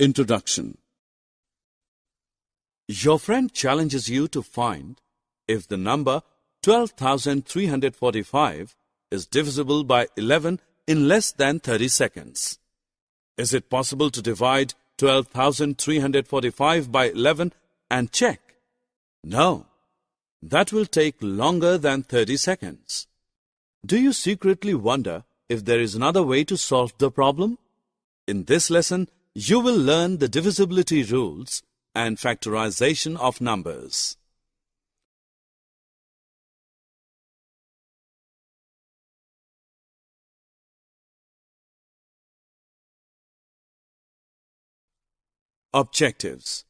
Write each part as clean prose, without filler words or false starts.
Introduction. Your friend challenges you to find if the number 12,345 is divisible by 11 in less than 30 seconds. Is it possible to divide 12,345 by 11 and check? No, that will take longer than 30 seconds. Do you secretly wonder if there is another way to solve the problem? In this lesson, you will learn the divisibility rules and factorization of numbers. Objectives.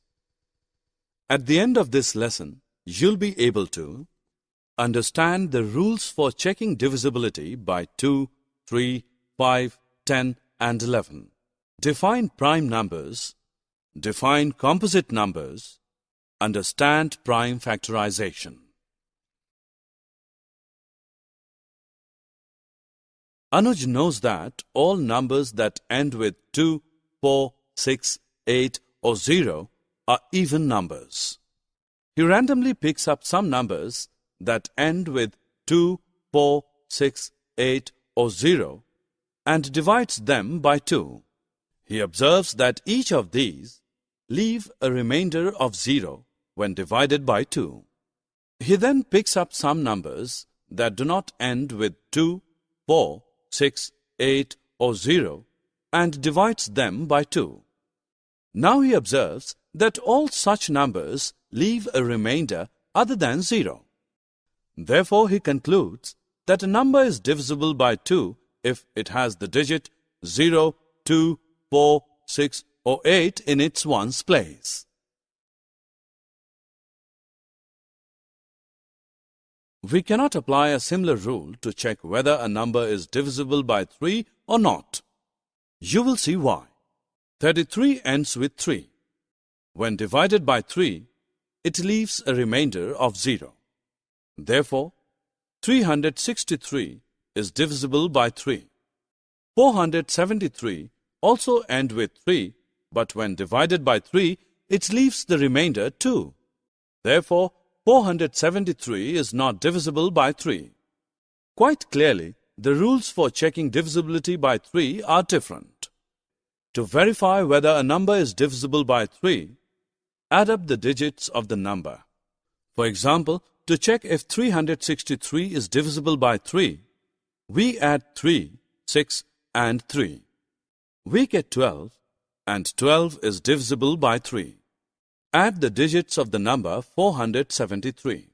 At the end of this lesson, you'll be able to understand the rules for checking divisibility by 2, 3, 5, 10 and 11. Define prime numbers. Define composite numbers. Understand prime factorization. Anuj knows that all numbers that end with 2, 4, 6, 8 or 0 are even numbers. He randomly picks up some numbers that end with 2, 4, 6, 8 or 0 and divides them by 2. He observes that each of these leave a remainder of 0 when divided by 2. He then picks up some numbers that do not end with 2, 4, 6, 8 or 0 and divides them by 2. Now he observes that all such numbers leave a remainder other than 0. Therefore, he concludes that a number is divisible by 2 if it has the digit 0, 2, 4, 6 or 8 in its ones place. We cannot apply a similar rule to check whether a number is divisible by 3 or not. You will see why. 33 ends with 3. When divided by 3, it leaves a remainder of 0. Therefore, 363 is divisible by 3. 473 also end with 3, but when divided by 3, it leaves the remainder 2. Therefore, 473 is not divisible by 3. Quite clearly, the rules for checking divisibility by 3 are different. To verify whether a number is divisible by 3, add up the digits of the number. For example, to check if 363 is divisible by 3, we add 3, 6 and 3. We get 12, and 12 is divisible by 3. Add the digits of the number 473.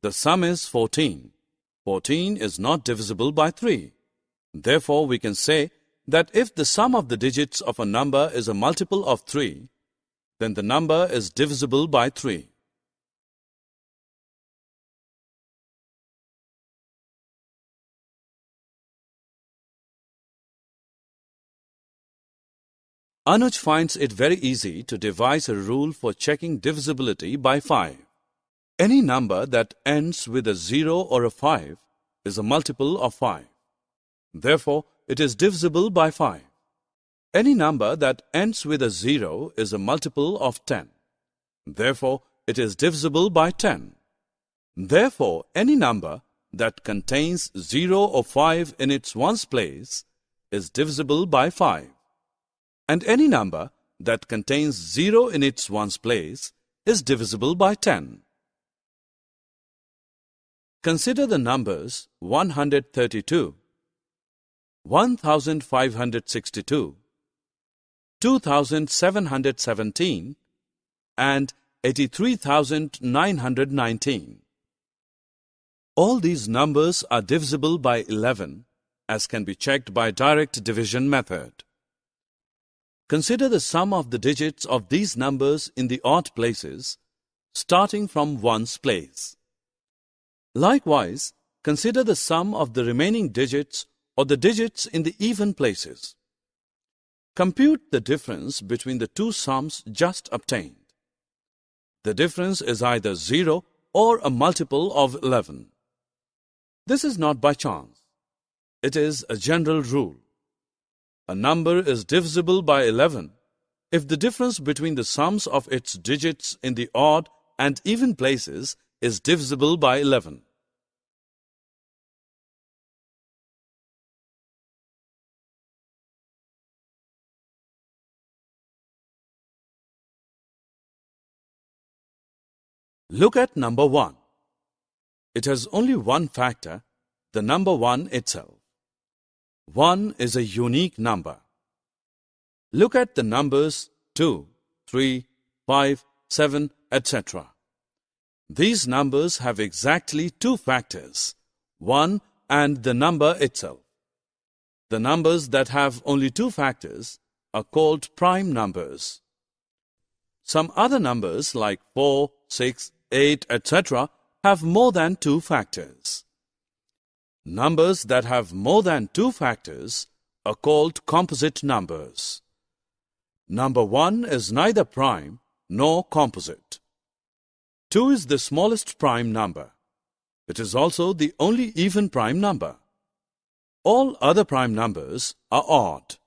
The sum is 14. 14 is not divisible by 3. Therefore, we can say that if the sum of the digits of a number is a multiple of 3, then the number is divisible by 3. Anuj finds it very easy to devise a rule for checking divisibility by 5. Any number that ends with a 0 or a 5 is a multiple of 5. Therefore, it is divisible by 5. Any number that ends with a 0 is a multiple of 10. Therefore, it is divisible by 10. Therefore, any number that contains 0 or 5 in its ones place is divisible by 5. And any number that contains 0 in its ones place is divisible by 10. Consider the numbers 132, 1562, 2717 and 83,919. All these numbers are divisible by 11, as can be checked by direct division method. Consider the sum of the digits of these numbers in the odd places, starting from ones place. Likewise, consider the sum of the remaining digits or the digits in the even places. Compute the difference between the two sums just obtained. The difference is either 0 or a multiple of 11. This is not by chance. It is a general rule. A number is divisible by 11 if the difference between the sums of its digits in the odd and even places is divisible by 11. Look at number 1. It has only one factor, the number 1 itself. 1 is a unique number. Look at the numbers 2, 3, 5, 7, etc. These numbers have exactly two factors, 1 and the number itself. The numbers that have only two factors are called prime numbers. Some other numbers like 4, 6, 8, etc. have more than two factors. Numbers that have more than two factors are called composite numbers. Number 1 is neither prime nor composite. 2 is the smallest prime number. It is also the only even prime number. All other prime numbers are odd.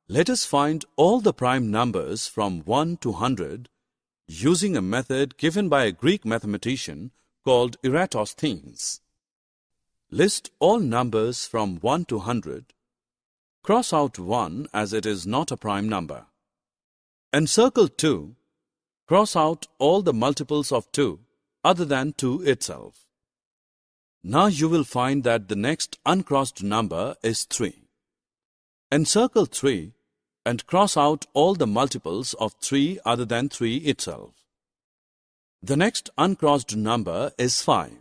Let us find all the prime numbers from 1 to 100 using a method given by a Greek mathematician called Eratosthenes. List all numbers from 1 to 100. Cross out 1 as it is not a prime number. Encircle 2. Cross out all the multiples of 2 other than 2 itself. Now you will find that the next uncrossed number is 3. Encircle 3 and cross out all the multiples of 3 other than 3 itself. The next uncrossed number is 5.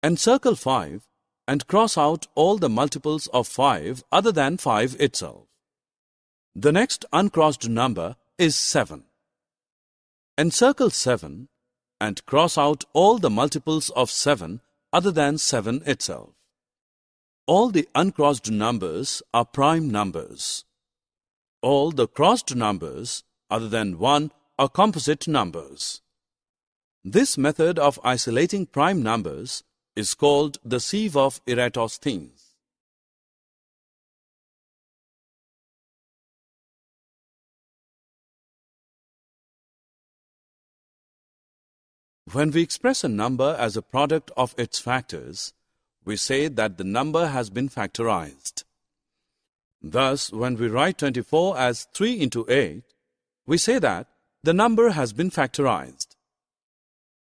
Encircle 5 and cross out all the multiples of 5 other than 5 itself. The next uncrossed number is 7. Encircle 7 and cross out all the multiples of 7 other than 7 itself. All the uncrossed numbers are prime numbers. All the crossed numbers other than 1 are composite numbers. This method of isolating prime numbers is called the sieve of Eratosthenes. When we express a number as a product of its factors, we say that the number has been factorized. Thus, when we write 24 as 3 into 8, we say that the number has been factorized.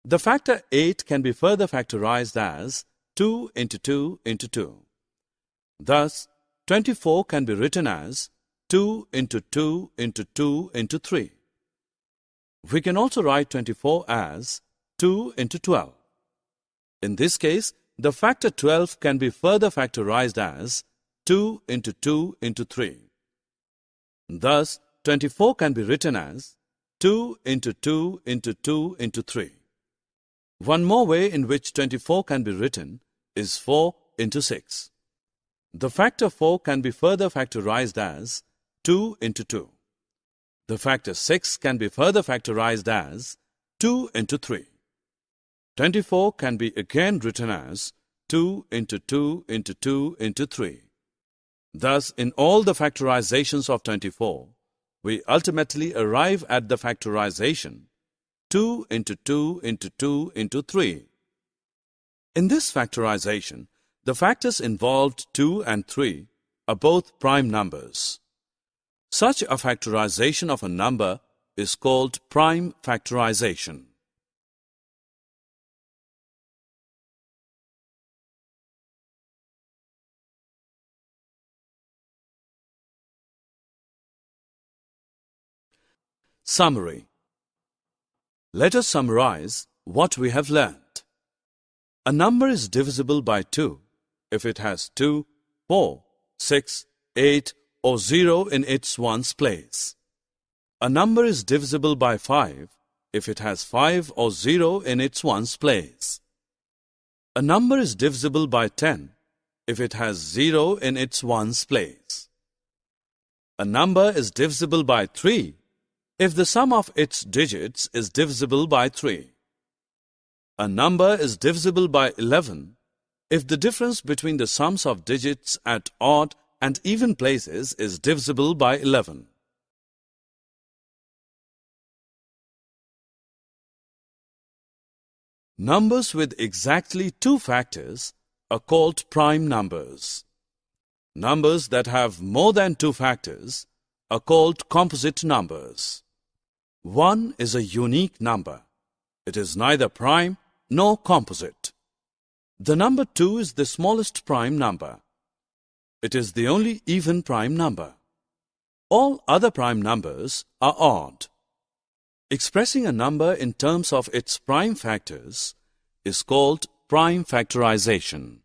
The factor 8 can be further factorized as 2 into 2 into 2. Thus, 24 can be written as 2 into 2 into 2 into 3. We can also write 24 as 2 into 12. In this case, the factor 12 can be further factorized as 2 into 2 into 3. Thus, 24 can be written as 2 into 2 into 2 into 3. One more way in which 24 can be written is 4 into 6. The factor 4 can be further factorized as 2 into 2. The factor 6 can be further factorized as 2 into 3. 24 can be again written as 2 into 2 into 2 into 3. Thus, in all the factorizations of 24, we ultimately arrive at the factorization 2 into 2 into 2 into 3. In this factorization, the factors involved 2 and 3 are both prime numbers. Such a factorization of a number is called prime factorization. Summary. Let us summarize what we have learnt. A number is divisible by 2 if it has 2, 4, 6, 8 or 0 in its ones place. A number is divisible by 5 if it has 5 or 0 in its ones place. A number is divisible by 10 if it has 0 in its ones place. A number is divisible by 3 if the sum of its digits is divisible by 3. A number is divisible by 11 if the difference between the sums of digits at odd and even places is divisible by 11. Numbers with exactly 2 factors are called prime numbers. Numbers that have more than 2 factors are called composite numbers. 1 is a unique number. It is neither prime nor composite. The number 2 is the smallest prime number. It is the only even prime number. All other prime numbers are odd. Expressing a number in terms of its prime factors is called prime factorization.